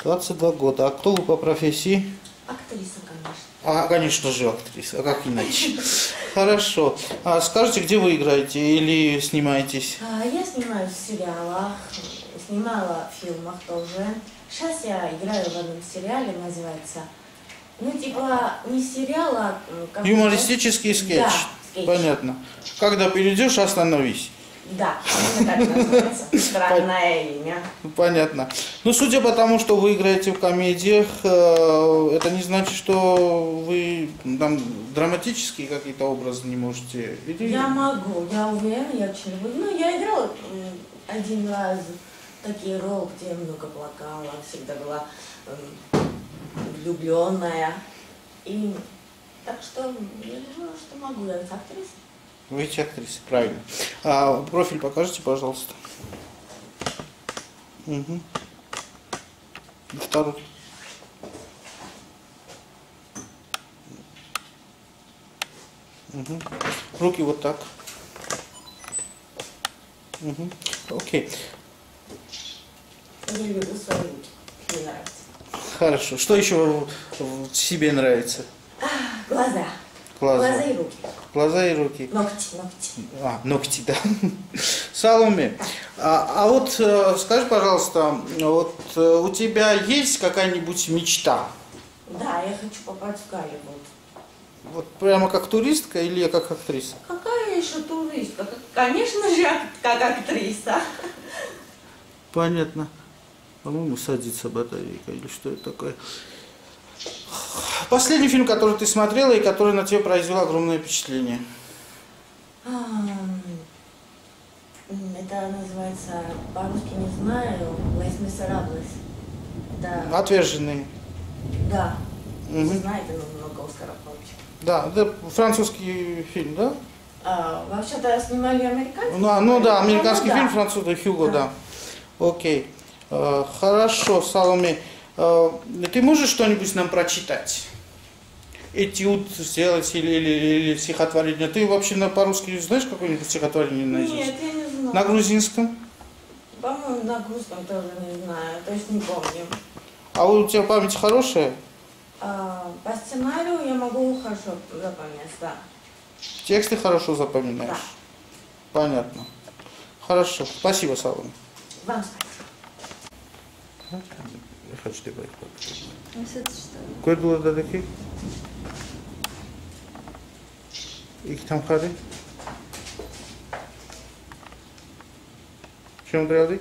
22 года. А кто вы по профессии? Актриса, конечно. А, конечно же, актриса. А как иначе? Хорошо. А скажите, где вы играете или снимаетесь? Я снимаюсь в сериалах, снимала в фильмах тоже. Сейчас я играю в одном сериале, называется, ну типа не сериал, а... Юмористический скетч. Да, скетч. Понятно. Когда перейдешь, остановись. Да, именно так называется. Странное имя. Понятно. Ну, судя по тому, что вы играете в комедиях, это не значит, что вы там драматические какие-то образы не можете. Или... Я могу, я уверена, я очень люблю. Ну, я играла один раз такие роли, где я много плакала, всегда была влюбленная. И так что я думаю, что могу, я актриса. Вы ведь актриса, правильно. А профиль покажите, пожалуйста. Угу. Второй. Угу. Руки вот так. Угу. Окей. Я люблю свои руки, мне нравится. Хорошо. Что еще себе нравится? Глаза. Глаза и руки. Глаза и руки. Ногти. А, ногти, да. Саломе, а вот скажи, пожалуйста, вот у тебя есть какая-нибудь мечта? Да, я хочу попасть в Голливуд. Вот прямо как туристка или как актриса? Какая еще туристка? Конечно же, как актриса. Понятно. По-моему, садится батарейка или что это такое. Последний фильм, который ты смотрела и который на тебя произвел огромное впечатление. Это называется, по-русски не знаю, «Лес Мисераблес». Это... Отверженные. Да. Угу. Не знаете, но много Оскаров получил. Да, это французский фильм, да? Вообще-то снимали американский. Ну да, американский фильм, да. французский, Хьюго, да. Окей. Хорошо, Саломе. Ты можешь что-нибудь нам прочитать? Этюд сделать или стихотворение? Ты вообще по-русски знаешь какое-нибудь стихотворение наизусть? Нет, я не знаю. На грузинском? По-моему, на русском тоже не знаю, то есть не помню. А у тебя память хорошая? По сценарию я могу хорошо запомнить, да. Тексты хорошо запоминаешь? Да. Понятно. Хорошо. Спасибо, Саломе. Вам спасибо. Хочу добавить. Кой было до таких? Их там ходы? Чем дряды?